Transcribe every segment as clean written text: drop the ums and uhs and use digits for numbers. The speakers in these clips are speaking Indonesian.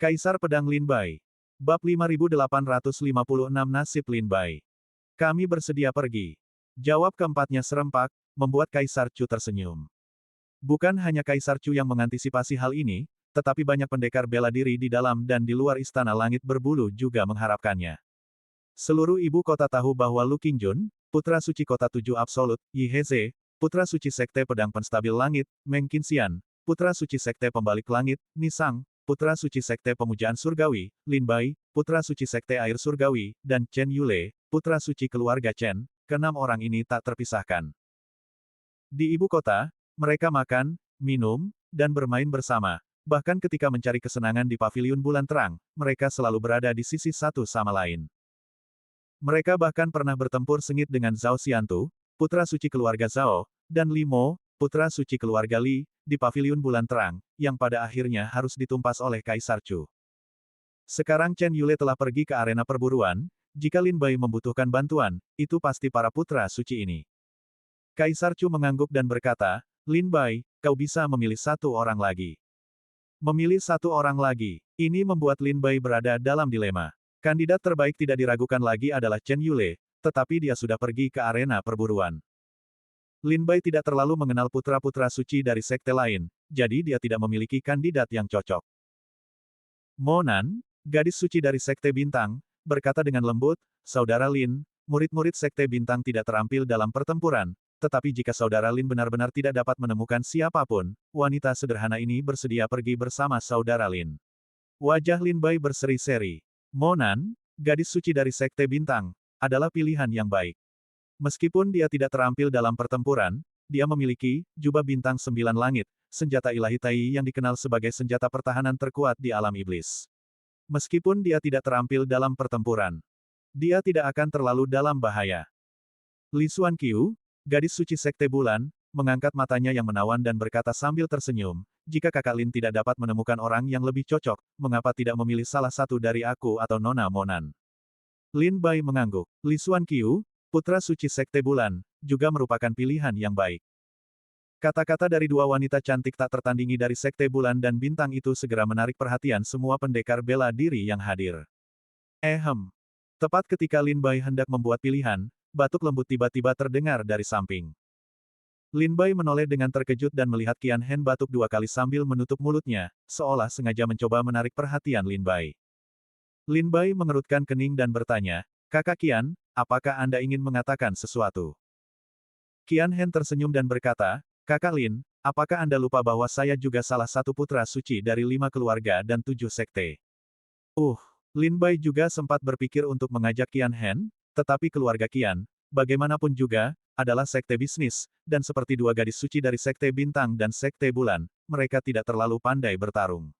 Kaisar Pedang Lin Bai. Bab 5856 Nasib Lin Bai. Kami bersedia pergi. Jawab keempatnya serempak, membuat Kaisar Chu tersenyum. Bukan hanya Kaisar Chu yang mengantisipasi hal ini, tetapi banyak pendekar bela diri di dalam dan di luar Istana Langit Berbulu juga mengharapkannya. Seluruh ibu kota tahu bahwa Lu Qingjun, putra suci kota tujuh absolut, Yi Heze, putra suci sekte pedang penstabil langit, Meng Qinxian, putra suci sekte pembalik langit, Nisang, putra suci sekte pemujaan surgawi, Lin Bai, putra suci sekte air surgawi, dan Chen Yule, putra suci keluarga Chen. Keenam orang ini tak terpisahkan. Di ibu kota, mereka makan, minum, dan bermain bersama. Bahkan ketika mencari kesenangan di paviliun bulan terang, mereka selalu berada di sisi satu sama lain. Mereka bahkan pernah bertempur sengit dengan Zhao Xiantu, putra suci keluarga Zhao, dan Li Mo, putra suci keluarga Li, di paviliun bulan terang, yang pada akhirnya harus ditumpas oleh Kaisar Chu. Sekarang Chen Yule telah pergi ke arena perburuan, jika Lin Bai membutuhkan bantuan, itu pasti para putra suci ini. Kaisar Chu mengangguk dan berkata, Lin Bai, kau bisa memilih satu orang lagi. Memilih satu orang lagi, ini membuat Lin Bai berada dalam dilema. Kandidat terbaik tidak diragukan lagi adalah Chen Yule, tetapi dia sudah pergi ke arena perburuan. Lin Bai tidak terlalu mengenal putra-putra suci dari sekte lain, jadi dia tidak memiliki kandidat yang cocok. Monan, gadis suci dari sekte bintang, berkata dengan lembut, Saudara Lin, murid-murid sekte bintang tidak terampil dalam pertempuran, tetapi jika Saudara Lin benar-benar tidak dapat menemukan siapapun, wanita sederhana ini bersedia pergi bersama Saudara Lin. Wajah Lin Bai berseri-seri. Monan, gadis suci dari sekte bintang, adalah pilihan yang baik. Meskipun dia tidak terampil dalam pertempuran, dia memiliki jubah bintang 9 langit, senjata ilahi Tai yang dikenal sebagai senjata pertahanan terkuat di alam iblis. Meskipun dia tidak terampil dalam pertempuran, dia tidak akan terlalu dalam bahaya. Li Xuanqiu, gadis suci sekte bulan, mengangkat matanya yang menawan dan berkata sambil tersenyum, jika kakak Lin tidak dapat menemukan orang yang lebih cocok, mengapa tidak memilih salah satu dari aku atau Nona Monan? Lin Bai mengangguk. Li Xuanqiu, putra suci sekte bulan, juga merupakan pilihan yang baik. Kata-kata dari dua wanita cantik tak tertandingi dari sekte bulan dan bintang itu segera menarik perhatian semua pendekar bela diri yang hadir. Tepat ketika Lin Bai hendak membuat pilihan, batuk lembut tiba-tiba terdengar dari samping. Lin Bai menoleh dengan terkejut dan melihat Qian Hen batuk 2 kali sambil menutup mulutnya, seolah sengaja mencoba menarik perhatian Lin Bai. Lin Bai mengerutkan kening dan bertanya, Kakak Qian, apakah Anda ingin mengatakan sesuatu? Qian Hen tersenyum dan berkata, Kakak Lin, apakah Anda lupa bahwa saya juga salah satu putra suci dari 5 keluarga dan 7 sekte? Lin Bai juga sempat berpikir untuk mengajak Qian Hen, tetapi keluarga Qian, bagaimanapun juga, adalah sekte bisnis, dan seperti dua gadis suci dari sekte bintang dan sekte bulan, mereka tidak terlalu pandai bertarung.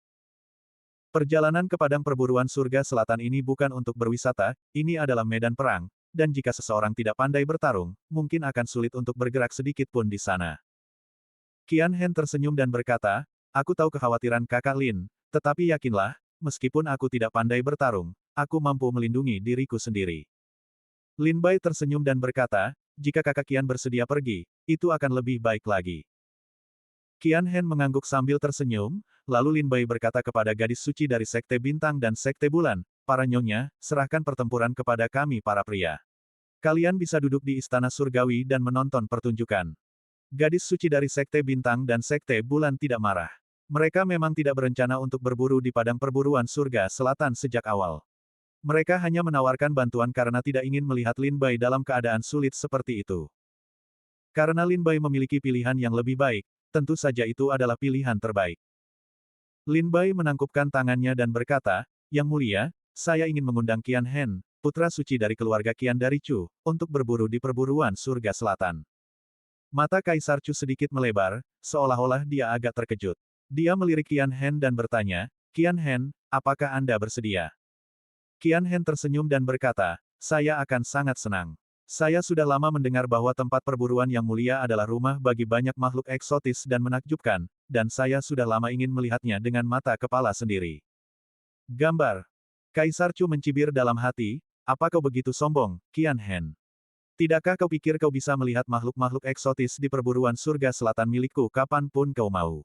Perjalanan ke padang perburuan surga selatan ini bukan untuk berwisata, ini adalah medan perang, dan jika seseorang tidak pandai bertarung, mungkin akan sulit untuk bergerak sedikit pun di sana. Qian Hen tersenyum dan berkata, aku tahu kekhawatiran kakak Lin, tetapi yakinlah, meskipun aku tidak pandai bertarung, aku mampu melindungi diriku sendiri. Lin Bai tersenyum dan berkata, jika kakak Qian bersedia pergi, itu akan lebih baik lagi. Qian Hen mengangguk sambil tersenyum, lalu Lin Bai berkata kepada gadis suci dari sekte bintang dan sekte bulan, para nyonya, serahkan pertempuran kepada kami para pria. Kalian bisa duduk di istana surgawi dan menonton pertunjukan. Gadis suci dari sekte bintang dan sekte bulan tidak marah. Mereka memang tidak berencana untuk berburu di padang perburuan surga selatan sejak awal. Mereka hanya menawarkan bantuan karena tidak ingin melihat Lin Bai dalam keadaan sulit seperti itu. Karena Lin Bai memiliki pilihan yang lebih baik, tentu saja itu adalah pilihan terbaik. Lin Bai menangkupkan tangannya dan berkata, Yang mulia, saya ingin mengundang Qian Hen, putra suci dari keluarga Qian dari Chu, untuk berburu di perburuan surga selatan. Mata Kaisar Chu sedikit melebar, seolah-olah dia agak terkejut. Dia melirik Qian Hen dan bertanya, Qian Hen, apakah Anda bersedia? Qian Hen tersenyum dan berkata, saya akan sangat senang. Saya sudah lama mendengar bahwa tempat perburuan yang mulia adalah rumah bagi banyak makhluk eksotis dan menakjubkan, dan saya sudah lama ingin melihatnya dengan mata kepala sendiri. Gambar. Kaisar Chu mencibir dalam hati, apa kau begitu sombong, Qian Hen? Tidakkah kau pikir kau bisa melihat makhluk-makhluk eksotis di perburuan surga selatan milikku kapanpun kau mau?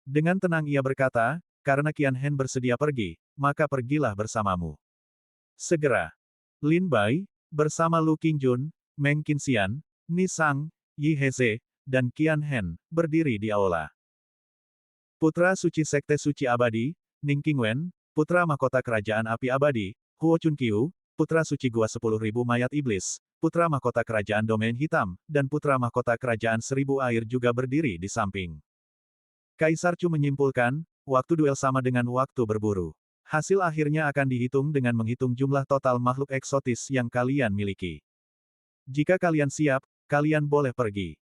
Dengan tenang ia berkata, karena Qian Hen bersedia pergi, maka pergilah bersamamu. Segera. Lin Bai, bersama Lu Qingjun, Meng Qinxian, Ni Sang, Yi Heze, dan Qian Hen, berdiri di aula. Putra Suci Sekte Suci Abadi, Ning Qingwen, Putra Mahkota Kerajaan Api Abadi, Huo Chunqiu, Putra Suci Gua 10.000 Mayat Iblis, Putra Mahkota Kerajaan Domain Hitam, dan Putra Mahkota Kerajaan 1000 Air juga berdiri di samping. Kaisar Chu menyimpulkan, waktu duel sama dengan waktu berburu. Hasil akhirnya akan dihitung dengan menghitung jumlah total makhluk eksotis yang kalian miliki. Jika kalian siap, kalian boleh pergi.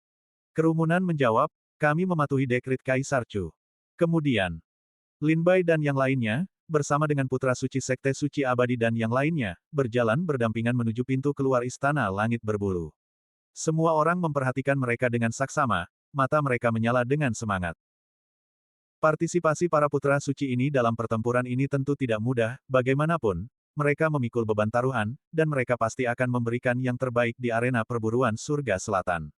Kerumunan menjawab, kami mematuhi dekret Kaisar Chu. Kemudian, Lin Bai dan yang lainnya, bersama dengan Putra Suci Sekte Suci Abadi dan yang lainnya, berjalan berdampingan menuju pintu keluar Istana Langit Berbulu. Semua orang memperhatikan mereka dengan saksama, mata mereka menyala dengan semangat. Partisipasi para putra suci ini dalam pertempuran ini tentu tidak mudah, bagaimanapun, mereka memikul beban taruhan, dan mereka pasti akan memberikan yang terbaik di arena perburuan surga selatan.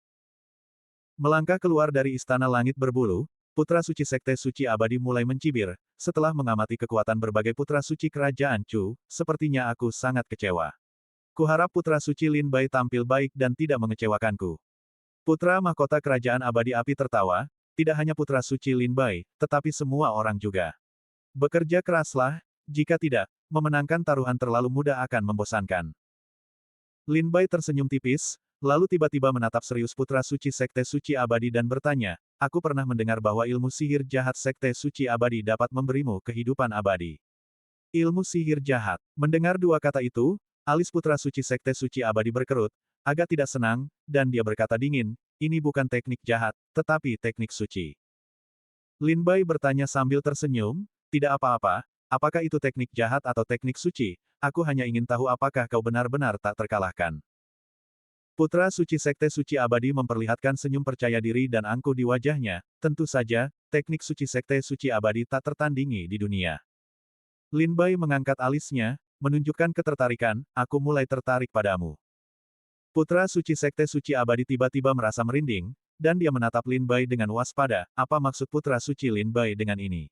Melangkah keluar dari Istana Langit Berbulu, Putra Suci Sekte Suci Abadi mulai mencibir, setelah mengamati kekuatan berbagai putra suci kerajaan Chu, sepertinya aku sangat kecewa. Kuharap Putra Suci Lin Bai tampil baik dan tidak mengecewakanku. Putra Mahkota Kerajaan Abadi Api tertawa, tidak hanya Putra Suci Lin Bai, tetapi semua orang juga. Bekerja keraslah, jika tidak, memenangkan taruhan terlalu mudah akan membosankan. Lin Bai tersenyum tipis, lalu tiba-tiba menatap serius Putra Suci Sekte Suci Abadi dan bertanya, aku pernah mendengar bahwa ilmu sihir jahat Sekte Suci Abadi dapat memberimu kehidupan abadi. Ilmu sihir jahat. Mendengar dua kata itu, alis Putra Suci Sekte Suci Abadi berkerut, agak tidak senang, dan dia berkata dingin, ini bukan teknik jahat, tetapi teknik suci. Lin Bai bertanya sambil tersenyum, tidak apa-apa, apakah itu teknik jahat atau teknik suci, aku hanya ingin tahu apakah kau benar-benar tak terkalahkan. Putra Suci Sekte Suci Abadi memperlihatkan senyum percaya diri dan angkuh di wajahnya, tentu saja, teknik Suci Sekte Suci Abadi tak tertandingi di dunia. Lin Bai mengangkat alisnya, menunjukkan ketertarikan, aku mulai tertarik padamu. Putra Suci Sekte Suci Abadi tiba-tiba merasa merinding, dan dia menatap Lin Bai dengan waspada, apa maksud Putra Suci Lin Bai dengan ini?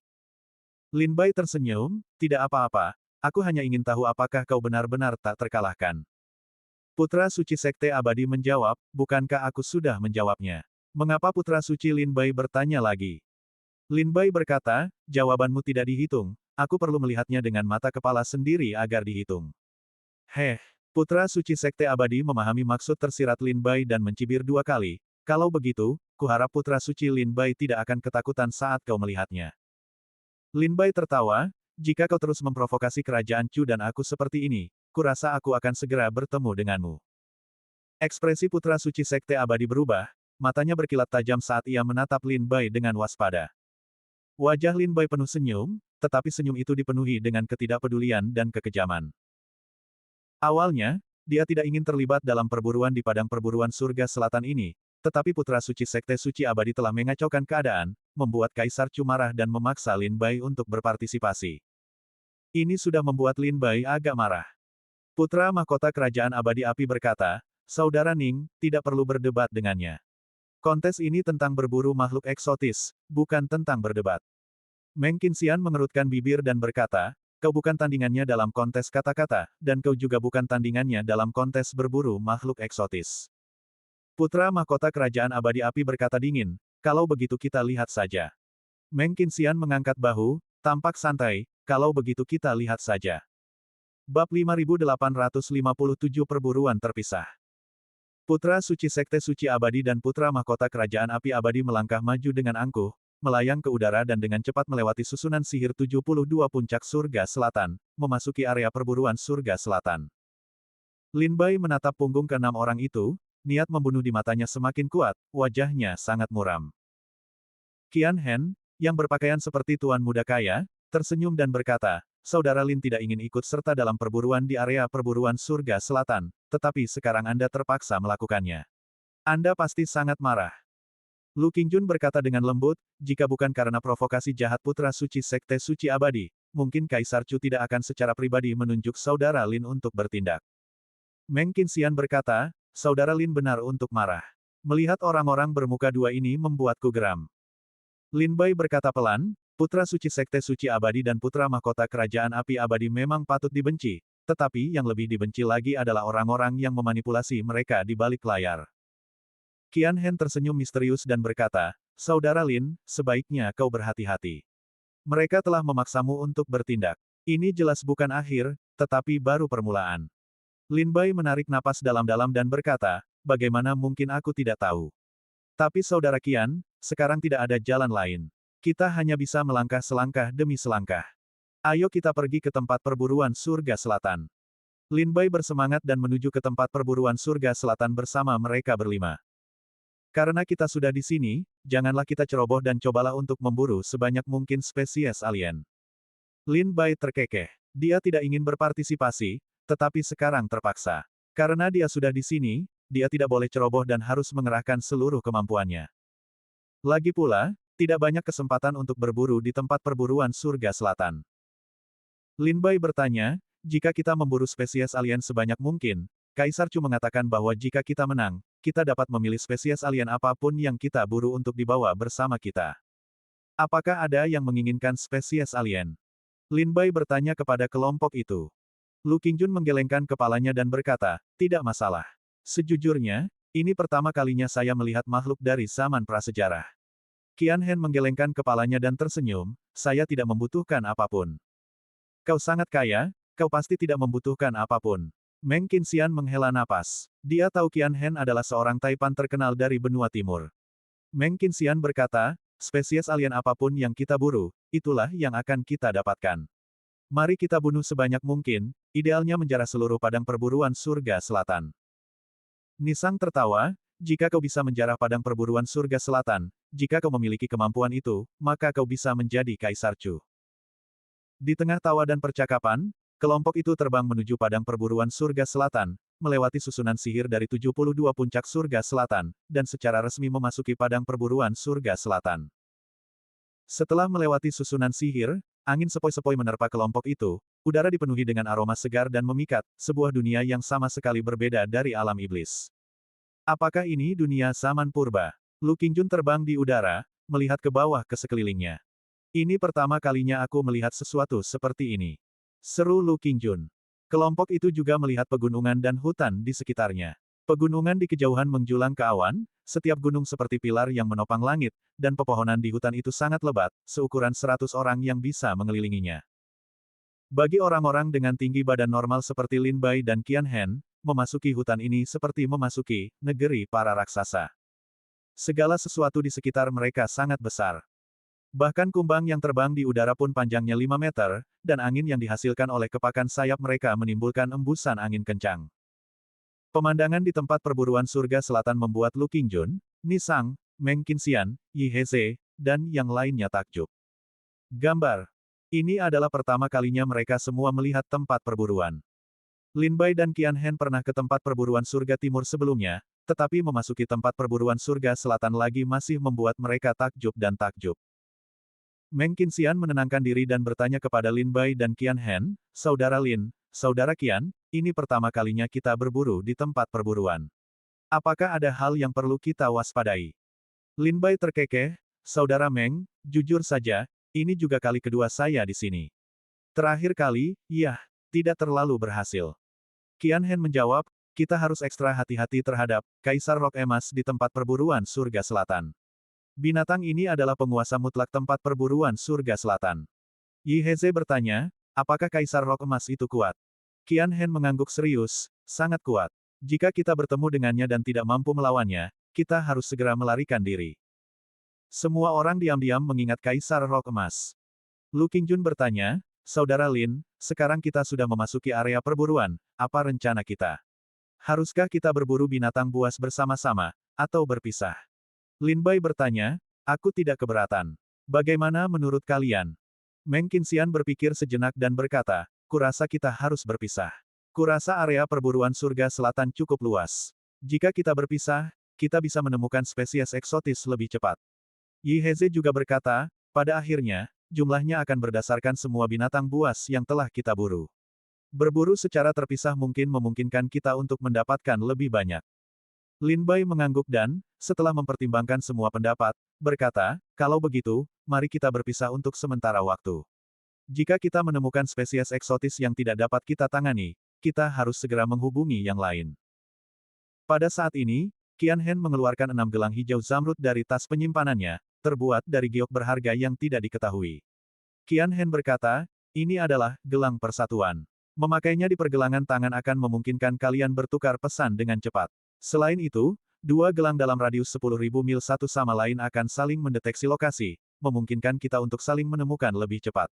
Lin Bai tersenyum, tidak apa-apa, aku hanya ingin tahu apakah kau benar-benar tak terkalahkan. Putra Suci Sekte Abadi menjawab, bukankah aku sudah menjawabnya? Mengapa Putra Suci Lin Bai bertanya lagi? Lin Bai berkata, jawabanmu tidak dihitung, aku perlu melihatnya dengan mata kepala sendiri agar dihitung. Heh, Putra Suci Sekte Abadi memahami maksud tersirat Lin Bai dan mencibir dua kali, kalau begitu, kuharap Putra Suci Lin Bai tidak akan ketakutan saat kau melihatnya. Lin Bai tertawa, jika kau terus memprovokasi kerajaan Chu dan aku seperti ini, kurasa aku akan segera bertemu denganmu. Ekspresi Putra Suci Sekte Abadi berubah, matanya berkilat tajam saat ia menatap Lin Bai dengan waspada. Wajah Lin Bai penuh senyum, tetapi senyum itu dipenuhi dengan ketidakpedulian dan kekejaman. Awalnya, dia tidak ingin terlibat dalam perburuan di padang perburuan surga selatan ini, tetapi Putra Suci Sekte Suci Abadi telah mengacaukan keadaan, membuat Kaisar Chu marah dan memaksa Lin Bai untuk berpartisipasi. Ini sudah membuat Lin Bai agak marah. Putra Mahkota Kerajaan Abadi Api berkata, Saudara Ning, tidak perlu berdebat dengannya. Kontes ini tentang berburu makhluk eksotis, bukan tentang berdebat. Meng Qinxian mengerutkan bibir dan berkata, kau bukan tandingannya dalam kontes kata-kata, dan kau juga bukan tandingannya dalam kontes berburu makhluk eksotis. Putra Mahkota Kerajaan Abadi Api berkata dingin, kalau begitu kita lihat saja. Meng Qinxian mengangkat bahu, tampak santai, kalau begitu kita lihat saja. Bab 5857 Perburuan Terpisah. Putra Suci Sekte Suci Abadi dan Putra Mahkota Kerajaan Api Abadi melangkah maju dengan angkuh, melayang ke udara dan dengan cepat melewati susunan sihir 72 puncak surga selatan, memasuki area perburuan surga selatan. Lin Bai menatap punggung keenam orang itu, niat membunuh di matanya semakin kuat, wajahnya sangat muram. Qian Hen, yang berpakaian seperti tuan muda kaya, tersenyum dan berkata, Saudara Lin tidak ingin ikut serta dalam perburuan di area perburuan surga selatan, tetapi sekarang Anda terpaksa melakukannya. Anda pasti sangat marah. Lu Qingjun berkata dengan lembut, jika bukan karena provokasi jahat Putra Suci Sekte Suci Abadi, mungkin Kaisar Chu tidak akan secara pribadi menunjuk Saudara Lin untuk bertindak. Meng Qinxian berkata, Saudara Lin benar untuk marah. Melihat orang-orang bermuka dua ini membuatku geram. Lin Bai berkata pelan, Putra suci Sekte Suci Abadi dan putra mahkota Kerajaan Api Abadi memang patut dibenci, tetapi yang lebih dibenci lagi adalah orang-orang yang memanipulasi mereka di balik layar. Qian Hen tersenyum misterius dan berkata, Saudara Lin, sebaiknya kau berhati-hati. Mereka telah memaksamu untuk bertindak. Ini jelas bukan akhir, tetapi baru permulaan. Lin Bai menarik napas dalam-dalam dan berkata, bagaimana mungkin aku tidak tahu. Tapi Saudara Qian, sekarang tidak ada jalan lain. Kita hanya bisa melangkah selangkah demi selangkah. Ayo kita pergi ke tempat perburuan surga selatan. Lin Bai bersemangat dan menuju ke tempat perburuan surga selatan bersama mereka berlima. Karena kita sudah di sini, janganlah kita ceroboh dan cobalah untuk memburu sebanyak mungkin spesies alien. Lin Bai terkekeh. Dia tidak ingin berpartisipasi, tetapi sekarang terpaksa. Karena dia sudah di sini, dia tidak boleh ceroboh dan harus mengerahkan seluruh kemampuannya. Lagi pula, tidak banyak kesempatan untuk berburu di tempat perburuan surga selatan. Lin Bai bertanya, jika kita memburu spesies alien sebanyak mungkin, Kaisar Chu mengatakan bahwa jika kita menang, kita dapat memilih spesies alien apapun yang kita buru untuk dibawa bersama kita. Apakah ada yang menginginkan spesies alien? Lin Bai bertanya kepada kelompok itu. Lu Qingjun menggelengkan kepalanya dan berkata, tidak masalah. Sejujurnya, ini pertama kalinya saya melihat makhluk dari zaman prasejarah. Qian Hen menggelengkan kepalanya dan tersenyum, saya tidak membutuhkan apapun. Kau sangat kaya, kau pasti tidak membutuhkan apapun. Meng Qinxian menghela napas. Dia tahu Qian Hen adalah seorang taipan terkenal dari benua timur. Meng Qinxian berkata, spesies alien apapun yang kita buru, itulah yang akan kita dapatkan. Mari kita bunuh sebanyak mungkin, idealnya menjarah seluruh padang perburuan surga selatan. Nisang tertawa, jika kau bisa menjarah padang perburuan surga selatan, jika kau memiliki kemampuan itu, maka kau bisa menjadi Kaisar Chu. Di tengah tawa dan percakapan, kelompok itu terbang menuju padang perburuan surga selatan, melewati susunan sihir dari 72 puncak surga selatan, dan secara resmi memasuki padang perburuan surga selatan. Setelah melewati susunan sihir, angin sepoi-sepoi menerpa kelompok itu, udara dipenuhi dengan aroma segar dan memikat, sebuah dunia yang sama sekali berbeda dari alam iblis. Apakah ini dunia zaman purba? Lu Qingjun terbang di udara, melihat ke bawah ke sekelilingnya. Ini pertama kalinya aku melihat sesuatu seperti ini. Seru Lu Qingjun. Kelompok itu juga melihat pegunungan dan hutan di sekitarnya. Pegunungan di kejauhan menjulang ke awan, setiap gunung seperti pilar yang menopang langit, dan pepohonan di hutan itu sangat lebat, seukuran 100 orang yang bisa mengelilinginya. Bagi orang-orang dengan tinggi badan normal seperti Lin Bai dan Qian Hen, memasuki hutan ini seperti memasuki negeri para raksasa. Segala sesuatu di sekitar mereka sangat besar. Bahkan kumbang yang terbang di udara pun panjangnya 5 meter, dan angin yang dihasilkan oleh kepakan sayap mereka menimbulkan embusan angin kencang. Pemandangan di tempat perburuan surga selatan membuat Lu Qingjun, Nisang, Meng Qinxian, Yi Heze, dan yang lainnya takjub. Gambar. Ini adalah pertama kalinya mereka semua melihat tempat perburuan. Lin Bai dan Qian Hen pernah ke tempat perburuan surga timur sebelumnya, tetapi memasuki tempat perburuan surga selatan lagi masih membuat mereka takjub dan takjub. Meng Qinxian menenangkan diri dan bertanya kepada Lin Bai dan Qian Hen, Saudara Lin, Saudara Qian, ini pertama kalinya kita berburu di tempat perburuan. Apakah ada hal yang perlu kita waspadai? Lin Bai terkekeh, Saudara Meng, jujur saja, ini juga kali kedua saya di sini. Terakhir kali, ya, tidak terlalu berhasil. Qian Hen menjawab, kita harus ekstra hati-hati terhadap Kaisar Rok Emas di tempat perburuan surga selatan. Binatang ini adalah penguasa mutlak tempat perburuan surga selatan. Yi Heze bertanya, apakah Kaisar Rok Emas itu kuat? Qian Hen mengangguk serius, sangat kuat. Jika kita bertemu dengannya dan tidak mampu melawannya, kita harus segera melarikan diri. Semua orang diam-diam mengingat Kaisar Rok Emas. Lu Qingjun bertanya, Saudara Lin, sekarang kita sudah memasuki area perburuan, apa rencana kita? Haruskah kita berburu binatang buas bersama-sama, atau berpisah? Lin Bai bertanya, aku tidak keberatan. Bagaimana menurut kalian? Meng Qinxian berpikir sejenak dan berkata, kurasa kita harus berpisah. Kurasa area perburuan surga selatan cukup luas. Jika kita berpisah, kita bisa menemukan spesies eksotis lebih cepat. Yi Heze juga berkata, pada akhirnya, jumlahnya akan berdasarkan semua binatang buas yang telah kita buru. Berburu secara terpisah mungkin memungkinkan kita untuk mendapatkan lebih banyak. Lin Bai mengangguk dan, setelah mempertimbangkan semua pendapat, berkata, kalau begitu, mari kita berpisah untuk sementara waktu. Jika kita menemukan spesies eksotis yang tidak dapat kita tangani, kita harus segera menghubungi yang lain. Pada saat ini, Qian Hen mengeluarkan 6 gelang hijau zamrud dari tas penyimpanannya, terbuat dari giok berharga yang tidak diketahui. Qian Hen berkata, ini adalah gelang persatuan. Memakainya di pergelangan tangan akan memungkinkan kalian bertukar pesan dengan cepat. Selain itu, 2 gelang dalam radius 10.000 mil satu sama lain akan saling mendeteksi lokasi, memungkinkan kita untuk saling menemukan lebih cepat.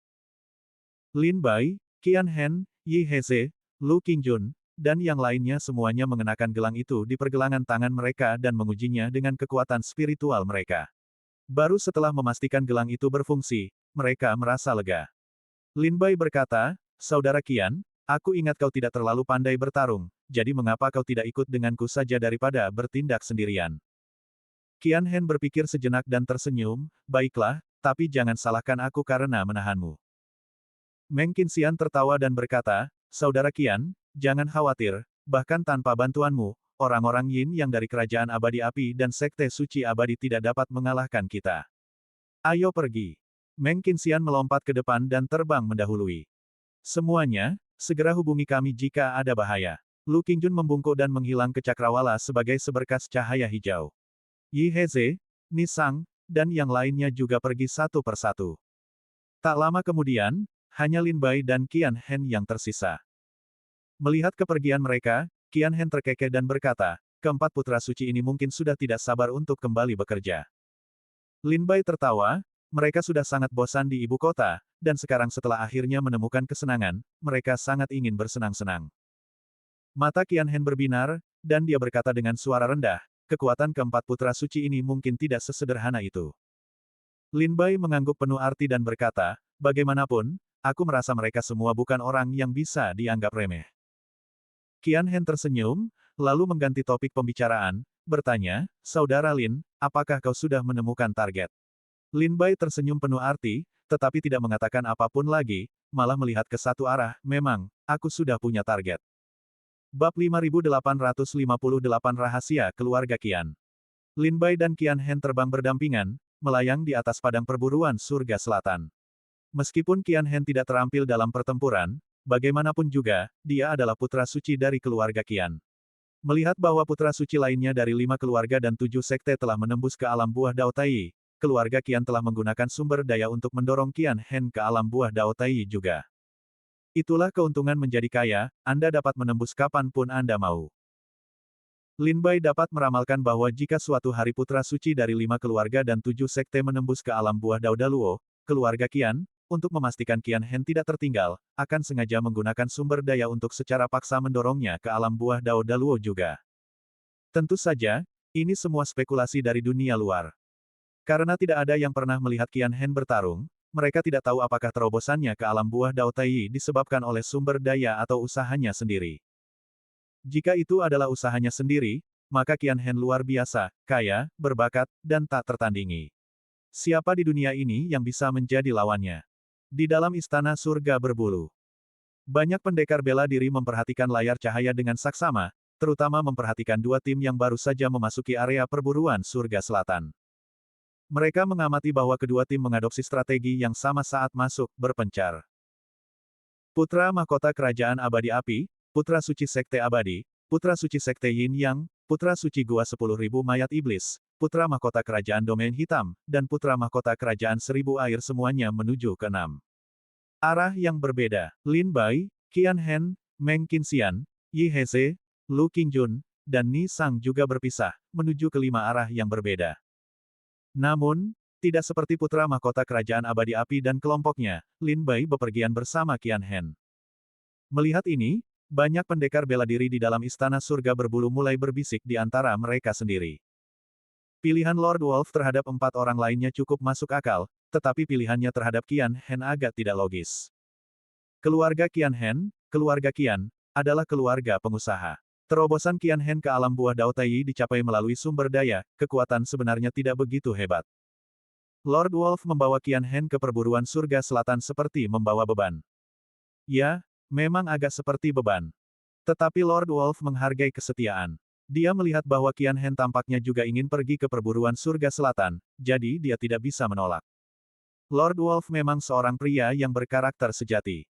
Lin Bai, Qian Hen, Yi Heze, Lu Qingjun, dan yang lainnya semuanya mengenakan gelang itu di pergelangan tangan mereka dan mengujinya dengan kekuatan spiritual mereka. Baru setelah memastikan gelang itu berfungsi, mereka merasa lega. Lin Bai berkata, Saudara Qian, aku ingat kau tidak terlalu pandai bertarung, jadi mengapa kau tidak ikut denganku saja daripada bertindak sendirian? Qian Hen berpikir sejenak dan tersenyum, baiklah, tapi jangan salahkan aku karena menahanmu. Meng Qinxian tertawa dan berkata, Saudara Qian, jangan khawatir, bahkan tanpa bantuanmu, orang-orang Yin yang dari Kerajaan Abadi Api dan Sekte Suci Abadi tidak dapat mengalahkan kita. Ayo pergi. Meng Qinxian melompat ke depan dan terbang mendahului. Semuanya, segera hubungi kami jika ada bahaya. Lu Qingjun membungkuk dan menghilang ke cakrawala sebagai seberkas cahaya hijau. Yi Heze, Nisang, dan yang lainnya juga pergi satu persatu. Tak lama kemudian, hanya Lin Bai dan Qian Hen yang tersisa. Melihat kepergian mereka, Qian Hen terkekeh dan berkata, keempat putra suci ini mungkin sudah tidak sabar untuk kembali bekerja. Lin Bai tertawa, mereka sudah sangat bosan di ibu kota, dan sekarang setelah akhirnya menemukan kesenangan, mereka sangat ingin bersenang-senang. Mata Qian Hen berbinar, dan dia berkata dengan suara rendah, kekuatan keempat putra suci ini mungkin tidak sesederhana itu. Lin Bai mengangguk penuh arti dan berkata, bagaimanapun, aku merasa mereka semua bukan orang yang bisa dianggap remeh. Qian Hen tersenyum, lalu mengganti topik pembicaraan, bertanya, Saudara Lin, apakah kau sudah menemukan target? Lin Bai tersenyum penuh arti, tetapi tidak mengatakan apapun lagi, malah melihat ke satu arah, memang, aku sudah punya target. Bab 5858 Rahasia Keluarga Qian. Lin Bai dan Qian Hen terbang berdampingan, melayang di atas padang perburuan surga selatan. Meskipun Qian Hen tidak terampil dalam pertempuran, bagaimanapun juga, dia adalah putra suci dari keluarga Qian. Melihat bahwa putra suci lainnya dari 5 keluarga dan 7 sekte telah menembus ke alam buah Dao Tai, keluarga Qian telah menggunakan sumber daya untuk mendorong Qian Hen ke alam buah Dao Tai juga. Itulah keuntungan menjadi kaya, Anda dapat menembus kapanpun Anda mau. Lin Bai dapat meramalkan bahwa jika suatu hari putra suci dari 5 keluarga dan 7 sekte menembus ke alam buah Dao Daluo, keluarga Qian, untuk memastikan Qian Hen tidak tertinggal, akan sengaja menggunakan sumber daya untuk secara paksa mendorongnya ke alam buah Dao Daluo juga. Tentu saja, ini semua spekulasi dari dunia luar. Karena tidak ada yang pernah melihat Qian Hen bertarung, mereka tidak tahu apakah terobosannya ke alam buah Dao Tai disebabkan oleh sumber daya atau usahanya sendiri. Jika itu adalah usahanya sendiri, maka Qian Hen luar biasa, kaya, berbakat, dan tak tertandingi. Siapa di dunia ini yang bisa menjadi lawannya? Di dalam istana surga berbulu. Banyak pendekar bela diri memperhatikan layar cahaya dengan saksama, terutama memperhatikan 2 tim yang baru saja memasuki area perburuan surga selatan. Mereka mengamati bahwa kedua tim mengadopsi strategi yang sama saat masuk, berpencar. Putra Mahkota Kerajaan Abadi Api, Putra Suci Sekte Abadi, Putra Suci Sekte Yin Yang, Putra Suci Gua 10.000 Mayat Iblis, Putra Mahkota Kerajaan Domain Hitam, dan Putra Mahkota Kerajaan 1000 Air semuanya menuju ke 6 arah yang berbeda. Lin Bai, Qian Hen, Meng Qinxian, Yi Heze, Lu Qingjun, dan Ni Sang juga berpisah, menuju ke 5 arah yang berbeda. Namun, tidak seperti Putra Mahkota Kerajaan Abadi Api dan kelompoknya, Lin Bai bepergian bersama Qian Hen. Melihat ini, banyak pendekar bela diri di dalam istana surga berbulu mulai berbisik di antara mereka sendiri. Pilihan Lord Wolf terhadap 4 orang lainnya cukup masuk akal, tetapi pilihannya terhadap Qian Hen agak tidak logis. Keluarga Qian Hen, keluarga Qian, adalah keluarga pengusaha. Terobosan Qian Hen ke alam buah Dao Tai dicapai melalui sumber daya, kekuatan sebenarnya tidak begitu hebat. Lord Wolf membawa Qian Hen ke perburuan surga selatan seperti membawa beban. Ya, memang agak seperti beban. Tetapi Lord Wolf menghargai kesetiaan. Dia melihat bahwa Qian Hen tampaknya juga ingin pergi ke perburuan surga selatan, jadi dia tidak bisa menolak. Lord Wolf memang seorang pria yang berkarakter sejati.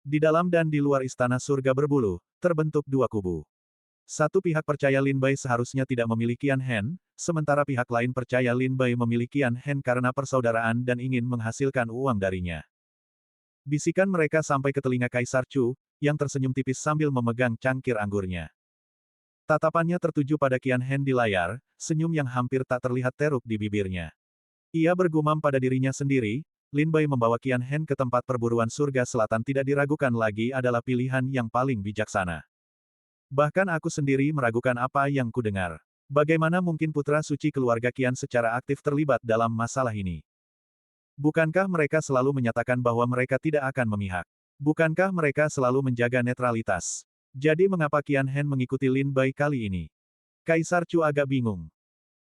Di dalam dan di luar istana surga berbulu, terbentuk dua kubu. Satu pihak percaya Lin Bai seharusnya tidak memiliki Qian Hen, sementara pihak lain percaya Lin Bai memiliki Qian Hen karena persaudaraan dan ingin menghasilkan uang darinya. Bisikan mereka sampai ke telinga Kaisar Chu, yang tersenyum tipis sambil memegang cangkir anggurnya. Tatapannya tertuju pada Qian Hen di layar, senyum yang hampir tak terlihat teruk di bibirnya. Ia bergumam pada dirinya sendiri, Lin Bai membawa Qian Hen ke tempat perburuan surga selatan tidak diragukan lagi adalah pilihan yang paling bijaksana. Bahkan aku sendiri meragukan apa yang kudengar. Bagaimana mungkin putra suci keluarga Qian secara aktif terlibat dalam masalah ini? Bukankah mereka selalu menyatakan bahwa mereka tidak akan memihak? Bukankah mereka selalu menjaga netralitas? Jadi mengapa Qian Hen mengikuti Lin Bai kali ini? Kaisar Chu agak bingung.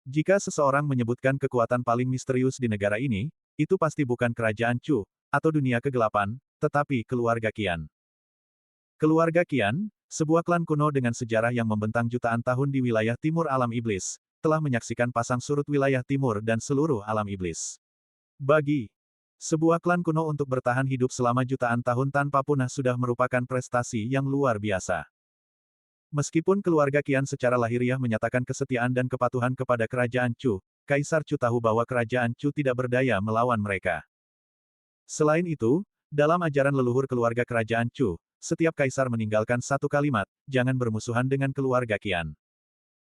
Jika seseorang menyebutkan kekuatan paling misterius di negara ini, itu pasti bukan kerajaan Chu, atau dunia kegelapan, tetapi keluarga Qian. Keluarga Qian, sebuah klan kuno dengan sejarah yang membentang jutaan tahun di wilayah timur alam iblis, telah menyaksikan pasang surut wilayah timur dan seluruh alam iblis. Bagi sebuah klan kuno untuk bertahan hidup selama jutaan tahun tanpa punah sudah merupakan prestasi yang luar biasa. Meskipun keluarga Qian secara lahiriah menyatakan kesetiaan dan kepatuhan kepada kerajaan Chu, Kaisar Chu tahu bahwa kerajaan Chu tidak berdaya melawan mereka. Selain itu, dalam ajaran leluhur keluarga kerajaan Chu, setiap kaisar meninggalkan satu kalimat, jangan bermusuhan dengan keluarga Qian.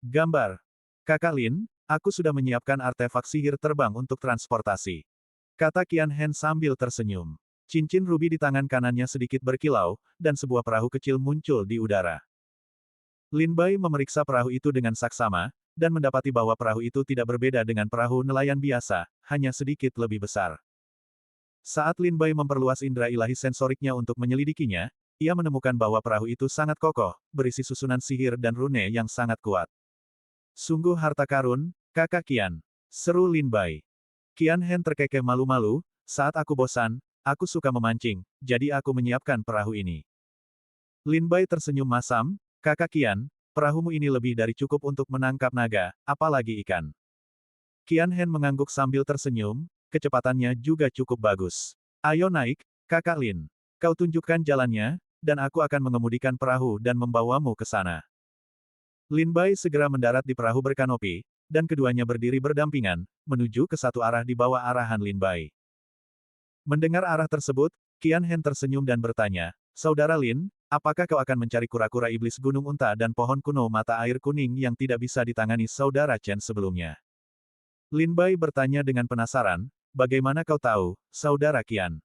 Gambar. Kakak Lin, aku sudah menyiapkan artefak sihir terbang untuk transportasi. Kata Qian Hen sambil tersenyum. Cincin rubi di tangan kanannya sedikit berkilau, dan sebuah perahu kecil muncul di udara. Lin Bai memeriksa perahu itu dengan saksama, dan mendapati bahwa perahu itu tidak berbeda dengan perahu nelayan biasa, hanya sedikit lebih besar. Saat Lin Bai memperluas indera ilahi sensoriknya untuk menyelidikinya, ia menemukan bahwa perahu itu sangat kokoh, berisi susunan sihir dan rune yang sangat kuat. Sungguh harta karun, kakak Qian. Seru Lin Bai. Qian Hen terkekeh malu-malu, saat aku bosan, aku suka memancing, jadi aku menyiapkan perahu ini. Lin Bai tersenyum masam, kakak Qian, perahumu ini lebih dari cukup untuk menangkap naga, apalagi ikan. Qian Hen mengangguk sambil tersenyum, kecepatannya juga cukup bagus. Ayo naik, kakak Lin. Kau tunjukkan jalannya, dan aku akan mengemudikan perahu dan membawamu ke sana. Lin Bai segera mendarat di perahu berkanopi, dan keduanya berdiri berdampingan, menuju ke satu arah di bawah arahan Lin Bai. Mendengar arah tersebut, Qian Hen tersenyum dan bertanya, Saudara Lin, apakah kau akan mencari kura-kura iblis gunung unta dan pohon kuno mata air kuning yang tidak bisa ditangani Saudara Chen sebelumnya? Lin Bai bertanya dengan penasaran, bagaimana kau tahu, Saudara Qian?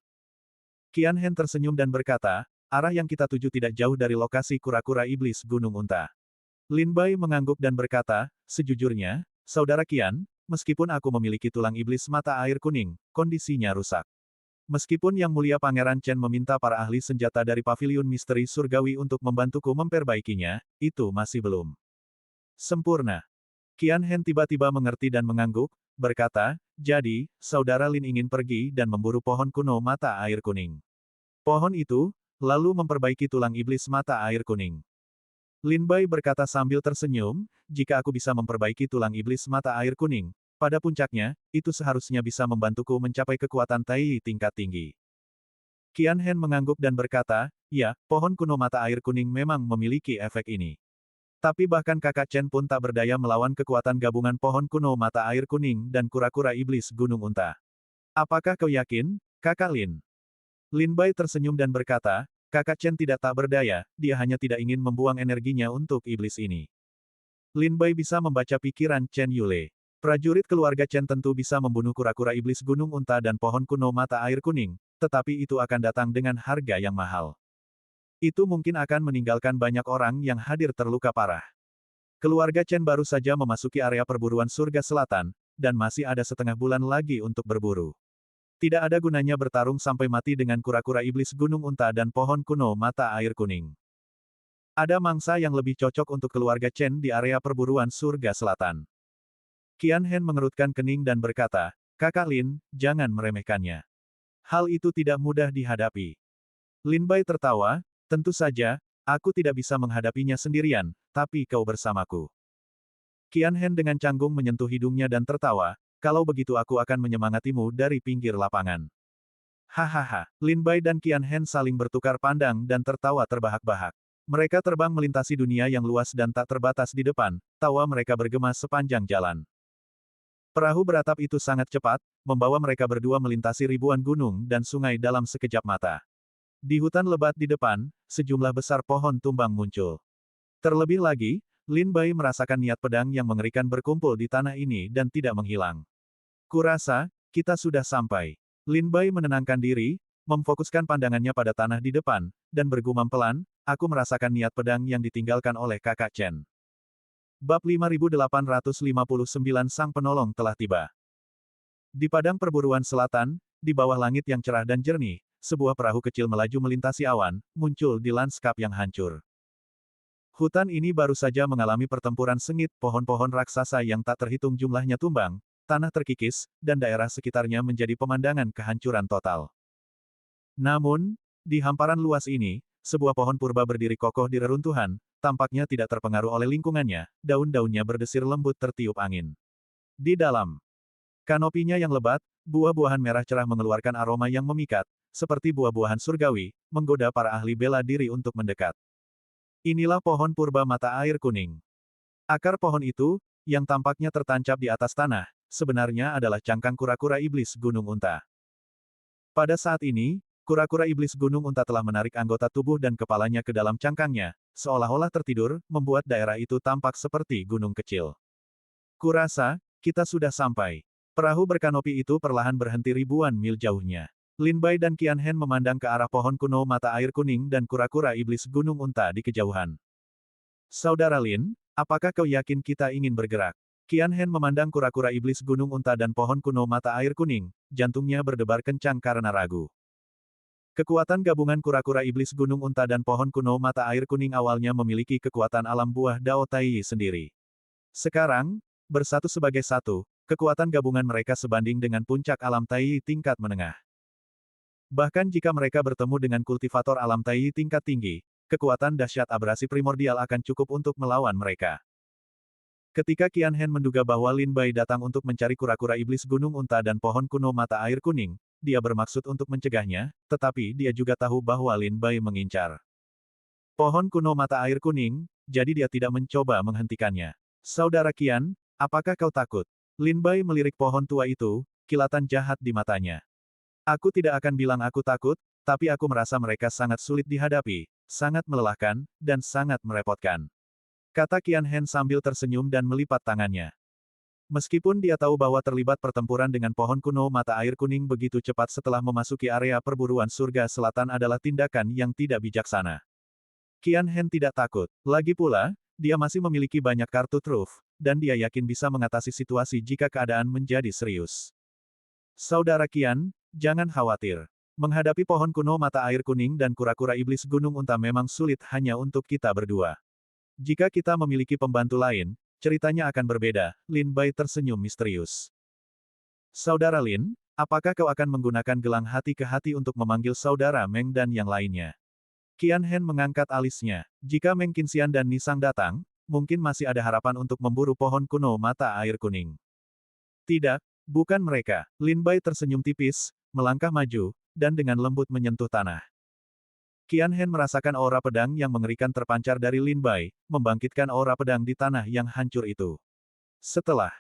Qian Hen tersenyum dan berkata, arah yang kita tuju tidak jauh dari lokasi kura-kura iblis gunung unta. Lin Bai mengangguk dan berkata, sejujurnya, Saudara Qian, meskipun aku memiliki tulang iblis mata air kuning, kondisinya rusak. Meskipun Yang Mulia Pangeran Chen meminta para ahli senjata dari Paviliun Misteri Surgawi untuk membantuku memperbaikinya, itu masih belum sempurna. Qian Hen tiba-tiba mengerti dan mengangguk, berkata, jadi, Saudara Lin ingin pergi dan memburu pohon kuno mata air kuning. Pohon itu, lalu memperbaiki tulang iblis mata air kuning. Lin Bai berkata sambil tersenyum, jika aku bisa memperbaiki tulang iblis mata air kuning, pada puncaknya, itu seharusnya bisa membantuku mencapai kekuatan Tai tingkat tinggi. Qian Hen mengangguk dan berkata, ya, pohon kuno mata air kuning memang memiliki efek ini. Tapi bahkan kakak Chen pun tak berdaya melawan kekuatan gabungan pohon kuno mata air kuning dan kura-kura iblis gunung unta. Apakah kau yakin, kakak Lin? Lin Bai tersenyum dan berkata, kakak Chen tidak tak berdaya, dia hanya tidak ingin membuang energinya untuk iblis ini. Lin Bai bisa membaca pikiran Chen Yule. Prajurit keluarga Chen tentu bisa membunuh kura-kura iblis gunung unta dan pohon kuno mata air kuning, tetapi itu akan datang dengan harga yang mahal. Itu mungkin akan meninggalkan banyak orang yang hadir terluka parah. Keluarga Chen baru saja memasuki area perburuan surga selatan, dan masih ada setengah bulan lagi untuk berburu. Tidak ada gunanya bertarung sampai mati dengan kura-kura iblis gunung unta dan pohon kuno mata air kuning. Ada mangsa yang lebih cocok untuk keluarga Chen di area perburuan surga selatan. Qian Hen mengerutkan kening dan berkata, kakak Lin, jangan meremehkannya. Hal itu tidak mudah dihadapi. Lin Bai tertawa, tentu saja, aku tidak bisa menghadapinya sendirian, tapi kau bersamaku. Qian Hen dengan canggung menyentuh hidungnya dan tertawa, kalau begitu aku akan menyemangatimu dari pinggir lapangan. Hahaha, Lin Bai dan Qian Hen saling bertukar pandang dan tertawa terbahak-bahak. Mereka terbang melintasi dunia yang luas dan tak terbatas di depan, tawa mereka bergema sepanjang jalan. Perahu beratap itu sangat cepat, membawa mereka berdua melintasi ribuan gunung dan sungai dalam sekejap mata. Di hutan lebat di depan, sejumlah besar pohon tumbang muncul. Terlebih lagi, Lin Bai merasakan niat pedang yang mengerikan berkumpul di tanah ini dan tidak menghilang. Kurasa, kita sudah sampai. Lin Bai menenangkan diri, memfokuskan pandangannya pada tanah di depan, dan bergumam pelan, aku merasakan niat pedang yang ditinggalkan oleh kakak Chen. Bab 5859 Sang Penolong telah tiba. Di padang perburuan selatan, di bawah langit yang cerah dan jernih, sebuah perahu kecil melaju melintasi awan, muncul di lanskap yang hancur. Hutan ini baru saja mengalami pertempuran sengit, pohon-pohon raksasa yang tak terhitung jumlahnya tumbang, tanah terkikis, dan daerah sekitarnya menjadi pemandangan kehancuran total. Namun, di hamparan luas ini, sebuah pohon purba berdiri kokoh di reruntuhan, tampaknya tidak terpengaruh oleh lingkungannya, daun-daunnya berdesir lembut tertiup angin. Di dalam kanopinya yang lebat, buah-buahan merah cerah mengeluarkan aroma yang memikat, seperti buah-buahan surgawi, menggoda para ahli bela diri untuk mendekat. Inilah pohon purba mata air kuning. Akar pohon itu, yang tampaknya tertancap di atas tanah, sebenarnya adalah cangkang kura-kura iblis Gunung Unta. Pada saat ini, kura-kura iblis Gunung Unta telah menarik anggota tubuh dan kepalanya ke dalam cangkangnya, seolah-olah tertidur, membuat daerah itu tampak seperti gunung kecil. Kurasa, kita sudah sampai. Perahu berkanopi itu perlahan berhenti ribuan mil jauhnya. Lin Bai dan Qian Hen memandang ke arah pohon kuno mata air kuning dan kura-kura iblis Gunung Unta di kejauhan. Saudara Lin, apakah kau yakin kita ingin bergerak? Qian Hen memandang kura-kura iblis Gunung Unta dan pohon kuno mata air kuning, jantungnya berdebar kencang karena ragu. Kekuatan gabungan kura-kura iblis Gunung Unta dan pohon kuno mata air kuning awalnya memiliki kekuatan alam buah Dao Tai sendiri. Sekarang, bersatu sebagai satu, kekuatan gabungan mereka sebanding dengan puncak alam Tai tingkat menengah. Bahkan jika mereka bertemu dengan kultivator alam Tai tingkat tinggi, kekuatan dahsyat abrasi primordial akan cukup untuk melawan mereka. Ketika Qian Hen menduga bahwa Lin Bai datang untuk mencari kura-kura iblis Gunung Unta dan pohon kuno mata air kuning, dia bermaksud untuk mencegahnya, tetapi dia juga tahu bahwa Lin Bai mengincar pohon kuno mata air kuning, jadi dia tidak mencoba menghentikannya. Saudara Qian, apakah kau takut? Lin Bai melirik pohon tua itu, kilatan jahat di matanya. Aku tidak akan bilang aku takut, tapi aku merasa mereka sangat sulit dihadapi, sangat melelahkan, dan sangat merepotkan. Kata Qian Hen sambil tersenyum dan melipat tangannya. Meskipun dia tahu bahwa terlibat pertempuran dengan pohon kuno mata air kuning begitu cepat setelah memasuki area perburuan surga selatan adalah tindakan yang tidak bijaksana. Qian Hen tidak takut. Lagi pula, dia masih memiliki banyak kartu truf, dan dia yakin bisa mengatasi situasi jika keadaan menjadi serius. Saudara Qian, jangan khawatir. Menghadapi pohon kuno mata air kuning dan kura-kura iblis Gunung Unta memang sulit hanya untuk kita berdua. Jika kita memiliki pembantu lain, ceritanya akan berbeda. Lin Bai tersenyum misterius. Saudara Lin, apakah kau akan menggunakan gelang hati ke hati untuk memanggil saudara Meng dan yang lainnya? Qian Hen mengangkat alisnya. Jika Meng Qinxian dan Nisang datang, mungkin masih ada harapan untuk memburu pohon kuno mata air kuning. Tidak, bukan mereka. Lin Bai tersenyum tipis, melangkah maju, dan dengan lembut menyentuh tanah. Qian Hen merasakan aura pedang yang mengerikan terpancar dari Lin Bai, membangkitkan aura pedang di tanah yang hancur itu. Setelah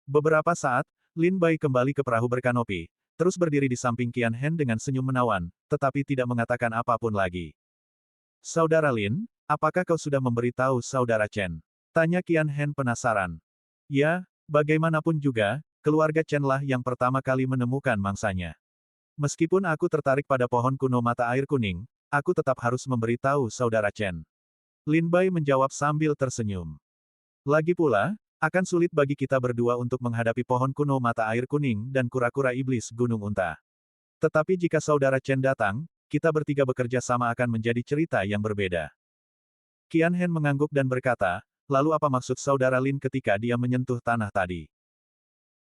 beberapa saat, Lin Bai kembali ke perahu berkanopi, terus berdiri di samping Qian Hen dengan senyum menawan, tetapi tidak mengatakan apapun lagi. Saudara Lin, apakah kau sudah memberitahu saudara Chen? Tanya Qian Hen penasaran. Ya, bagaimanapun juga, keluarga Chen lah yang pertama kali menemukan mangsanya. Meskipun aku tertarik pada pohon kuno mata air kuning, aku tetap harus memberitahu saudara Chen. Lin Bai menjawab sambil tersenyum. Lagi pula, akan sulit bagi kita berdua untuk menghadapi pohon kuno mata air kuning dan kura-kura iblis Gunung Unta. Tetapi jika saudara Chen datang, kita bertiga bekerja sama akan menjadi cerita yang berbeda. Qian Hen mengangguk dan berkata, lalu apa maksud saudara Lin ketika dia menyentuh tanah tadi?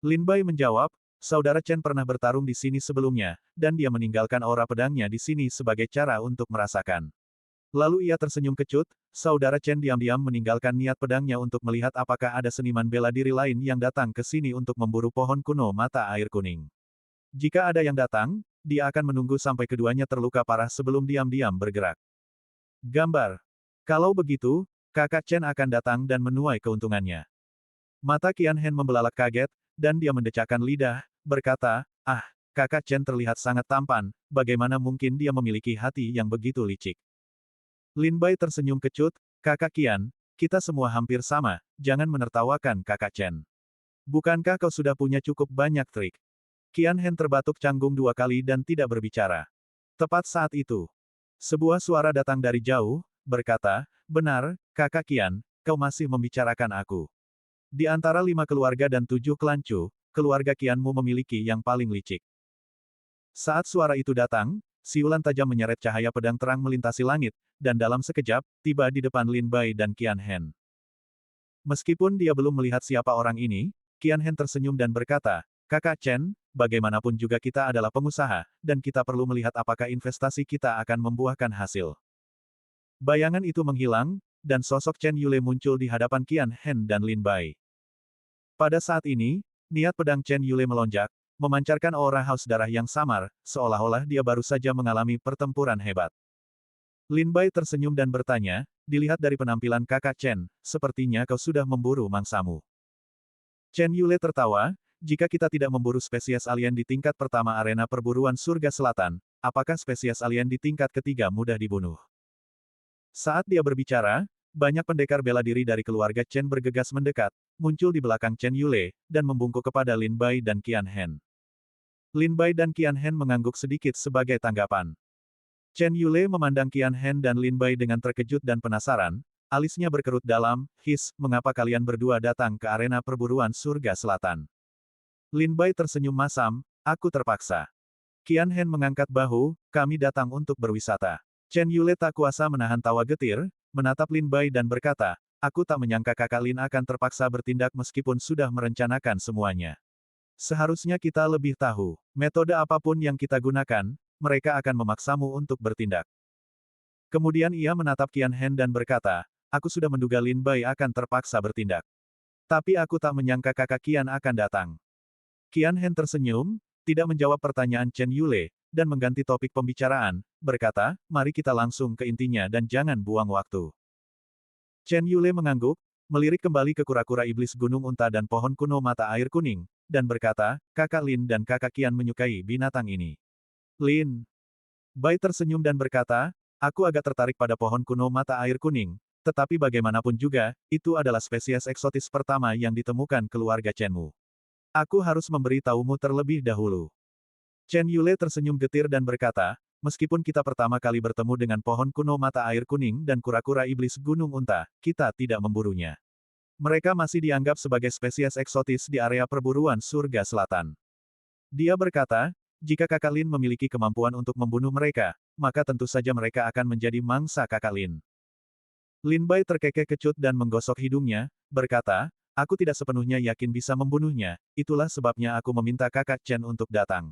Lin Bai menjawab, saudara Chen pernah bertarung di sini sebelumnya, dan dia meninggalkan aura pedangnya di sini sebagai cara untuk merasakan Lalu ia tersenyum kecut, saudara Chen diam-diam meninggalkan niat pedangnya untuk melihat apakah ada seniman bela diri lain yang datang ke sini untuk memburu pohon kuno mata air kuning. Jika ada yang datang, dia akan menunggu sampai keduanya terluka parah sebelum diam-diam bergerak. Gambar. Kalau begitu, kakak Chen akan datang dan menuai keuntungannya. Mata Qian Hen membelalak kaget, dan dia mendecakkan lidah, berkata, "Ah, kakak Chen terlihat sangat tampan, bagaimana mungkin dia memiliki hati yang begitu licik?" Lin Bai tersenyum kecut, "Kakak Qian, kita semua hampir sama, jangan menertawakan kakak Chen. Bukankah kau sudah punya cukup banyak trik?" Qian Hen terbatuk canggung 2 kali dan tidak berbicara. Tepat saat itu, sebuah suara datang dari jauh, berkata, "Benar, kakak Qian, kau masih membicarakan aku. Di antara 5 keluarga dan 7 klan Chu, keluarga Qianmu memiliki yang paling licik." Saat suara itu datang, siulan tajam menyeret cahaya pedang terang melintasi langit, dan dalam sekejap, tiba di depan Lin Bai dan Qian Hen. Meskipun dia belum melihat siapa orang ini, Qian Hen tersenyum dan berkata, "Kakak Chen, bagaimanapun juga kita adalah pengusaha, dan kita perlu melihat apakah investasi kita akan membuahkan hasil." Bayangan itu menghilang, dan sosok Chen Yule muncul di hadapan Qian Hen dan Lin Bai. Pada saat ini, niat pedang Chen Yule melonjak, memancarkan aura haus darah yang samar, seolah-olah dia baru saja mengalami pertempuran hebat. Lin Bai tersenyum dan bertanya, "Dilihat dari penampilan kakak Chen, sepertinya kau sudah memburu mangsamu." Chen Yule tertawa, "Jika kita tidak memburu spesies alien di tingkat pertama arena perburuan surga selatan, apakah spesies alien di tingkat ketiga mudah dibunuh?" Saat dia berbicara, banyak pendekar bela diri dari keluarga Chen bergegas mendekat, muncul di belakang Chen Yule, dan membungkuk kepada Lin Bai dan Qian Hen. Lin Bai dan Qian Hen mengangguk sedikit sebagai tanggapan. Chen Yule memandang Qian Hen dan Lin Bai dengan terkejut dan penasaran, alisnya berkerut dalam, "His, mengapa kalian berdua datang ke arena perburuan surga selatan?" Lin Bai tersenyum masam, "Aku terpaksa." Qian Hen mengangkat bahu, "Kami datang untuk berwisata." Chen Yule tak kuasa menahan tawa getir, menatap Lin Bai dan berkata, "Aku tak menyangka kakak Lin akan terpaksa bertindak meskipun sudah merencanakan semuanya. Seharusnya kita lebih tahu, metode apapun yang kita gunakan, mereka akan memaksamu untuk bertindak." Kemudian ia menatap Qian Hen dan berkata, "Aku sudah menduga Lin Bai akan terpaksa bertindak. Tapi aku tak menyangka kakak Qian akan datang." Qian Hen tersenyum, tidak menjawab pertanyaan Chen Yule, dan mengganti topik pembicaraan, berkata, "Mari kita langsung ke intinya dan jangan buang waktu." Chen Yule mengangguk, melirik kembali ke kura-kura iblis gunung unta dan pohon kuno mata air kuning, dan berkata, "Kakak Lin dan kakak Qian menyukai binatang ini." Lin Bai tersenyum dan berkata, "Aku agak tertarik pada pohon kuno mata air kuning, tetapi bagaimanapun juga, itu adalah spesies eksotis pertama yang ditemukan keluarga Chenmu. Aku harus memberi tahumu terlebih dahulu." Chen Yule tersenyum getir dan berkata, "Meskipun kita pertama kali bertemu dengan pohon kuno mata air kuning dan kura-kura iblis gunung unta, kita tidak memburunya. Mereka masih dianggap sebagai spesies eksotis di area perburuan surga selatan." Dia berkata, "Jika kakak Lin memiliki kemampuan untuk membunuh mereka, maka tentu saja mereka akan menjadi mangsa kakak Lin." Lin Bai terkekeh kecut dan menggosok hidungnya, berkata, "Aku tidak sepenuhnya yakin bisa membunuhnya, itulah sebabnya aku meminta kakak Chen untuk datang."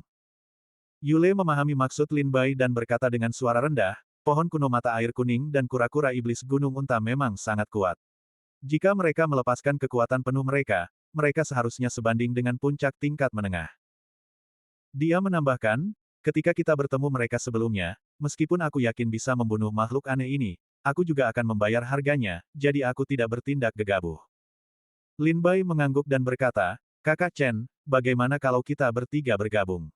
Yule memahami maksud Lin Bai dan berkata dengan suara rendah, "Pohon kuno mata air kuning dan kura-kura iblis gunung unta memang sangat kuat. Jika mereka melepaskan kekuatan penuh mereka, mereka seharusnya sebanding dengan puncak tingkat menengah." Dia menambahkan, "Ketika kita bertemu mereka sebelumnya, meskipun aku yakin bisa membunuh makhluk aneh ini, aku juga akan membayar harganya, jadi aku tidak bertindak gegabah." Lin Bai mengangguk dan berkata, "Kakak Chen, bagaimana kalau kita bertiga bergabung?"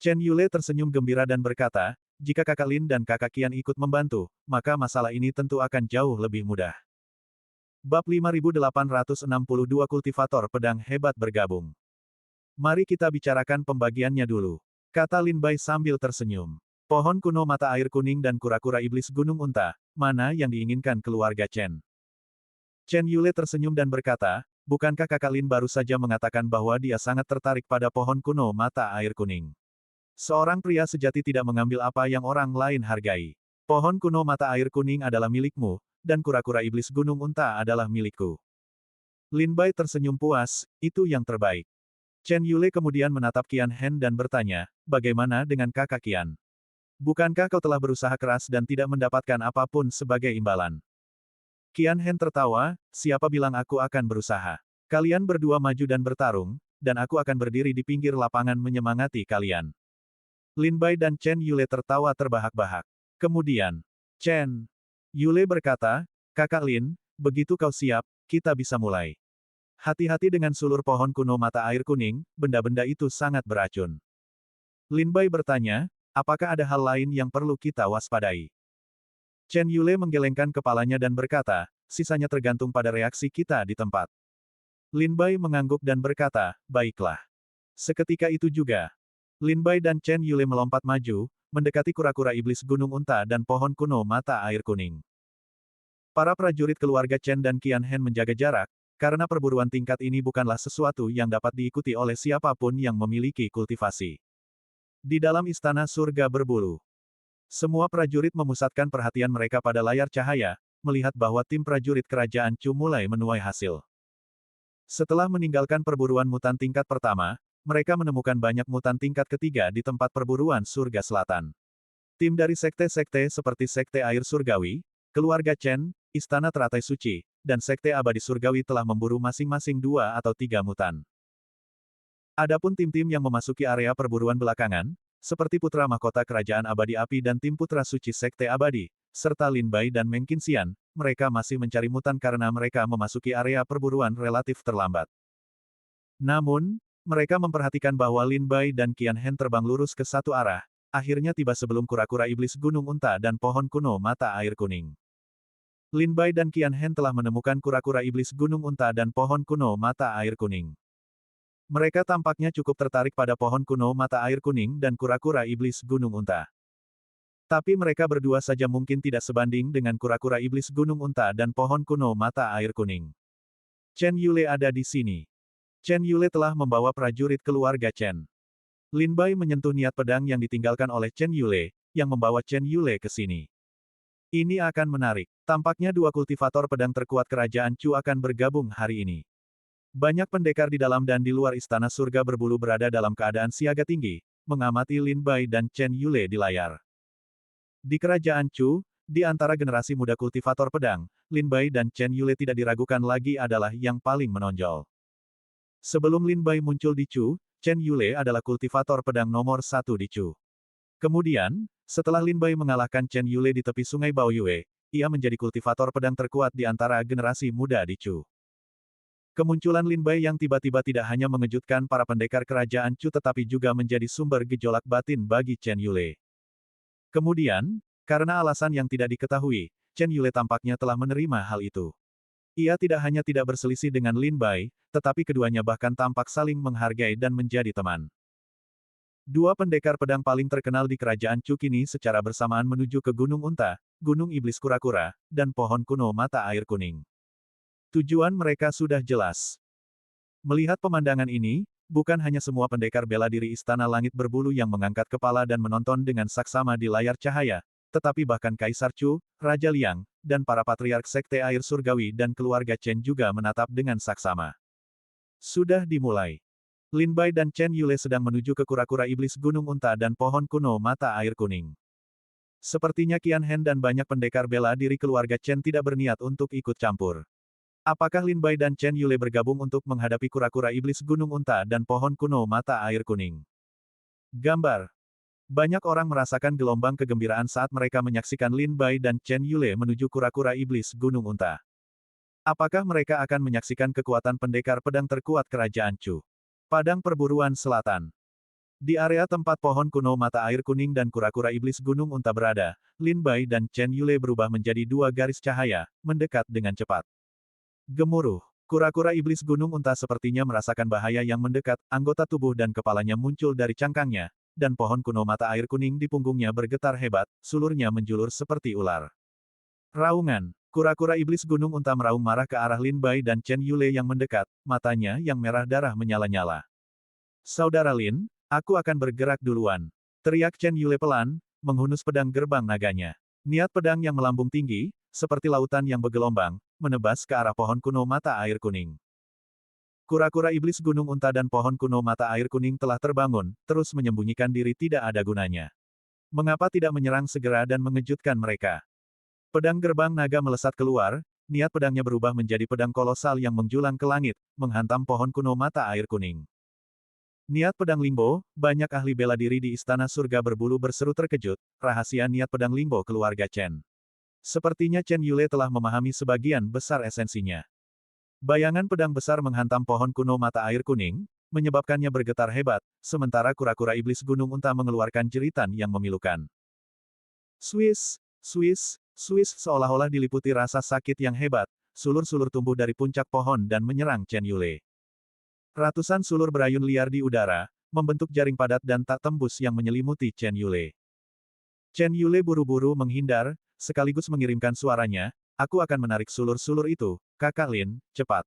Chen Yule tersenyum gembira dan berkata, "Jika kakak Lin dan kakak Qian ikut membantu, maka masalah ini tentu akan jauh lebih mudah." Bab 5862 Kultivator Pedang Hebat bergabung. "Mari kita bicarakan pembagiannya dulu," kata Lin Bai sambil tersenyum. "Pohon kuno mata air kuning dan kura-kura iblis gunung unta, mana yang diinginkan keluarga Chen?" Chen Yule tersenyum dan berkata, "Bukankah kakak Lin baru saja mengatakan bahwa dia sangat tertarik pada pohon kuno mata air kuning? Seorang pria sejati tidak mengambil apa yang orang lain hargai. Pohon kuno mata air kuning adalah milikmu, dan kura-kura iblis gunung unta adalah milikku." Lin Bai tersenyum puas, "Itu yang terbaik." Chen Yule kemudian menatap Qian Hen dan bertanya, "Bagaimana dengan kakak Qian?" Bukankah kau telah berusaha keras dan tidak mendapatkan apapun sebagai imbalan? Qian Hen tertawa, siapa bilang aku akan berusaha? Kalian berdua maju dan bertarung, dan aku akan berdiri di pinggir lapangan menyemangati kalian. Lin Bai dan Chen Yule tertawa terbahak-bahak. Kemudian, Chen Yule berkata, Kakak Lin, begitu kau siap, kita bisa mulai. Hati-hati dengan sulur pohon kuno mata air kuning, benda-benda itu sangat beracun. Lin Bai bertanya, apakah ada hal lain yang perlu kita waspadai? Chen Yule menggelengkan kepalanya dan berkata, sisanya tergantung pada reaksi kita di tempat. Lin Bai mengangguk dan berkata, baiklah. Seketika itu juga, Lin Bai dan Chen Yule melompat maju, mendekati kura-kura iblis gunung unta dan pohon kuno mata air kuning. Para prajurit keluarga Chen dan Qian Hen menjaga jarak, karena perburuan tingkat ini bukanlah sesuatu yang dapat diikuti oleh siapapun yang memiliki kultivasi. Di dalam istana surga berbulu, semua prajurit memusatkan perhatian mereka pada layar cahaya, melihat bahwa tim prajurit kerajaan Chu mulai menuai hasil. Setelah meninggalkan perburuan mutan tingkat pertama, mereka menemukan banyak mutan tingkat ketiga di tempat perburuan surga selatan. Tim dari sekte-sekte seperti Sekte Air Surgawi, Keluarga Chen, Istana Teratai Suci, dan Sekte Abadi Surgawi telah memburu masing-masing 2 atau 3 mutan. Adapun tim-tim yang memasuki area perburuan belakangan, seperti Putra Mahkota Kerajaan Abadi Api dan tim Putra Suci Sekte Abadi, serta Lin Bai dan Meng Qinxian, mereka masih mencari mutan karena mereka memasuki area perburuan relatif terlambat. Namun, mereka memperhatikan bahwa Lin Bai dan Qian Hen terbang lurus ke satu arah, akhirnya tiba sebelum kura-kura iblis gunung unta dan pohon kuno mata air kuning. Lin Bai dan Qian Hen telah menemukan kura-kura iblis gunung unta dan pohon kuno mata air kuning. Mereka tampaknya cukup tertarik pada pohon kuno mata air kuning dan kura-kura iblis gunung unta. Tapi mereka berdua saja mungkin tidak sebanding dengan kura-kura iblis gunung unta dan pohon kuno mata air kuning. Chen Yule ada di sini. Chen Yule telah membawa prajurit keluarga Chen. Lin Bai menyentuh niat pedang yang ditinggalkan oleh Chen Yule, yang membawa Chen Yule ke sini. Ini akan menarik. Tampaknya 2 kultivator pedang terkuat kerajaan Chu akan bergabung hari ini. Banyak pendekar di dalam dan di luar istana surga berbulu berada dalam keadaan siaga tinggi, mengamati Lin Bai dan Chen Yule di layar. Di kerajaan Chu, di antara generasi muda kultivator pedang, Lin Bai dan Chen Yule tidak diragukan lagi adalah yang paling menonjol. Sebelum Lin Bai muncul di Chu, Chen Yule adalah kultivator pedang nomor 1 di Chu. Kemudian, setelah Lin Bai mengalahkan Chen Yule di tepi sungai Baoyue, ia menjadi kultivator pedang terkuat di antara generasi muda di Chu. Kemunculan Lin Bai yang tiba-tiba tidak hanya mengejutkan para pendekar kerajaan Chu tetapi juga menjadi sumber gejolak batin bagi Chen Yule. Kemudian, karena alasan yang tidak diketahui, Chen Yule tampaknya telah menerima hal itu. Ia tidak hanya tidak berselisih dengan Lin Bai, tetapi keduanya bahkan tampak saling menghargai dan menjadi teman. 2 pendekar pedang paling terkenal di kerajaan Chu kini secara bersamaan menuju ke Gunung Unta, Gunung Iblis Kura-Kura, dan pohon kuno mata air kuning. Tujuan mereka sudah jelas. Melihat pemandangan ini, bukan hanya semua pendekar bela diri Istana Langit Berbulu yang mengangkat kepala dan menonton dengan saksama di layar cahaya, tetapi bahkan Kaisar Chu, Raja Liang, dan para patriark Sekte Air Surgawi dan keluarga Chen juga menatap dengan saksama. Sudah dimulai. Lin Bai dan Chen Yule sedang menuju ke kura-kura iblis Gunung Unta dan pohon kuno mata air kuning. Sepertinya Qian Hen dan banyak pendekar bela diri keluarga Chen tidak berniat untuk ikut campur. Apakah Lin Bai dan Chen Yule bergabung untuk menghadapi kura-kura iblis Gunung Unta dan pohon kuno mata air kuning? Gambar. Banyak orang merasakan gelombang kegembiraan saat mereka menyaksikan Lin Bai dan Chen Yule menuju kura-kura iblis Gunung Unta. Apakah mereka akan menyaksikan kekuatan pendekar pedang terkuat kerajaan Chu? Padang Perburuan Selatan. Di area tempat pohon kuno mata air kuning dan kura-kura iblis Gunung Unta berada, Lin Bai dan Chen Yule berubah menjadi 2 garis cahaya, mendekat dengan cepat. Gemuruh. Kura-kura iblis Gunung Unta sepertinya merasakan bahaya yang mendekat, anggota tubuh dan kepalanya muncul dari cangkangnya, dan pohon kuno mata air kuning di punggungnya bergetar hebat, sulurnya menjulur seperti ular. Raungan. Kura-kura iblis Gunung Unta meraung marah ke arah Lin Bai dan Chen Yule yang mendekat, matanya yang merah darah menyala-nyala. Saudara Lin, aku akan bergerak duluan. Teriak Chen Yule pelan, menghunus pedang gerbang naganya. Niat pedang yang melambung tinggi, seperti lautan yang bergelombang, menebas ke arah pohon kuno mata air kuning. Kura-kura iblis Gunung Unta dan pohon kuno mata air kuning telah terbangun, terus menyembunyikan diri tidak ada gunanya. Mengapa tidak menyerang segera dan mengejutkan mereka? Pedang gerbang naga melesat keluar, niat pedangnya berubah menjadi pedang kolosal yang menjulang ke langit, menghantam pohon kuno mata air kuning. Niat pedang Lingbo, banyak ahli bela diri di Istana Surga berbulu berseru terkejut, rahasia niat pedang Lingbo keluarga Chen. Sepertinya Chen Yule telah memahami sebagian besar esensinya. Bayangan pedang besar menghantam pohon kuno mata air kuning, menyebabkannya bergetar hebat, sementara kura-kura iblis gunung unta mengeluarkan jeritan yang memilukan. Swiss, Swiss, Swiss seolah-olah diliputi rasa sakit yang hebat, sulur-sulur tumbuh dari puncak pohon dan menyerang Chen Yule. Ratusan sulur berayun liar di udara, membentuk jaring padat dan tak tembus yang menyelimuti Chen Yule. Chen Yule buru-buru menghindar, sekaligus mengirimkan suaranya, aku akan menarik sulur-sulur itu, kakak Lin, cepat.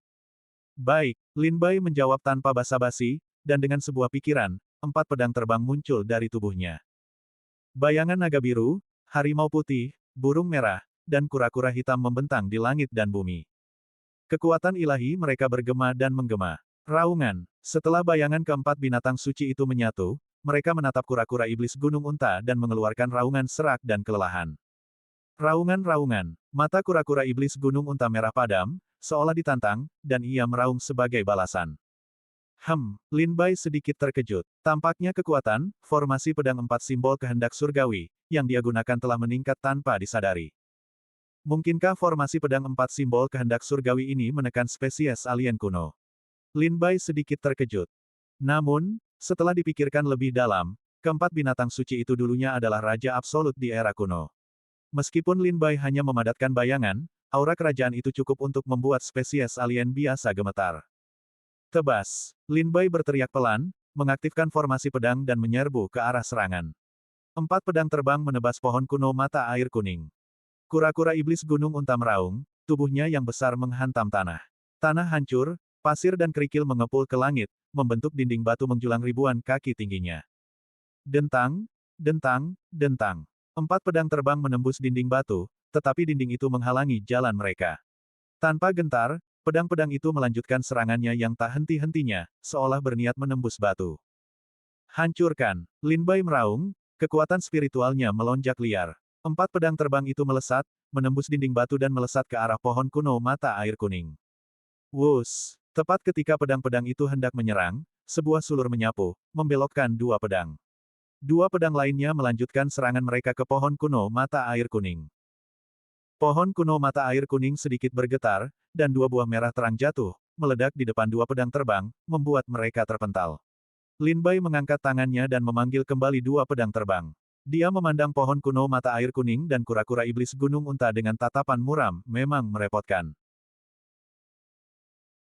Baik, Lin Bai menjawab tanpa basa-basi, dan dengan sebuah pikiran, 4 pedang terbang muncul dari tubuhnya. Bayangan naga biru, harimau putih, burung merah, dan kura-kura hitam membentang di langit dan bumi. Kekuatan ilahi mereka bergema dan menggema. Raungan. Setelah bayangan keempat binatang suci itu menyatu, mereka menatap kura-kura iblis gunung unta dan mengeluarkan raungan serak dan kelelahan. Raungan-raungan. Mata kura-kura iblis gunung unta merah padam, seolah ditantang, dan ia meraung sebagai balasan. Lin Bai sedikit terkejut. Tampaknya kekuatan, formasi pedang 4 simbol kehendak surgawi, yang dia gunakan telah meningkat tanpa disadari. Mungkinkah formasi pedang 4 simbol kehendak surgawi ini menekan spesies alien kuno? Lin Bai sedikit terkejut. Namun, setelah dipikirkan lebih dalam, keempat binatang suci itu dulunya adalah raja absolut di era kuno. Meskipun Lin Bai hanya memadatkan bayangan, aura kerajaan itu cukup untuk membuat spesies alien biasa gemetar. Tebas. Lin Bai berteriak pelan, mengaktifkan formasi pedang dan menyerbu ke arah serangan. 4 pedang terbang menebas pohon kuno mata air kuning. Kura-kura iblis gunung unta meraung, tubuhnya yang besar menghantam tanah. Tanah hancur, pasir dan kerikil mengepul ke langit, membentuk dinding batu menjulang ribuan kaki tingginya. Dentang, dentang, dentang. 4 pedang terbang menembus dinding batu, tetapi dinding itu menghalangi jalan mereka. Tanpa gentar, pedang-pedang itu melanjutkan serangannya yang tak henti-hentinya, seolah berniat menembus batu. Hancurkan. Lin Bai meraung, kekuatan spiritualnya melonjak liar. 4 pedang terbang itu melesat, menembus dinding batu dan melesat ke arah pohon kuno mata air kuning. Wus! Tepat ketika pedang-pedang itu hendak menyerang, sebuah sulur menyapu, membelokkan 2 pedang. 2 pedang lainnya melanjutkan serangan mereka ke pohon kuno mata air kuning. Pohon kuno mata air kuning sedikit bergetar, dan 2 buah merah terang jatuh, meledak di depan 2 pedang terbang, membuat mereka terpental. Lin Bai mengangkat tangannya dan memanggil kembali 2 pedang terbang. Dia memandang pohon kuno mata air kuning dan kura-kura iblis gunung unta dengan tatapan muram, memang merepotkan.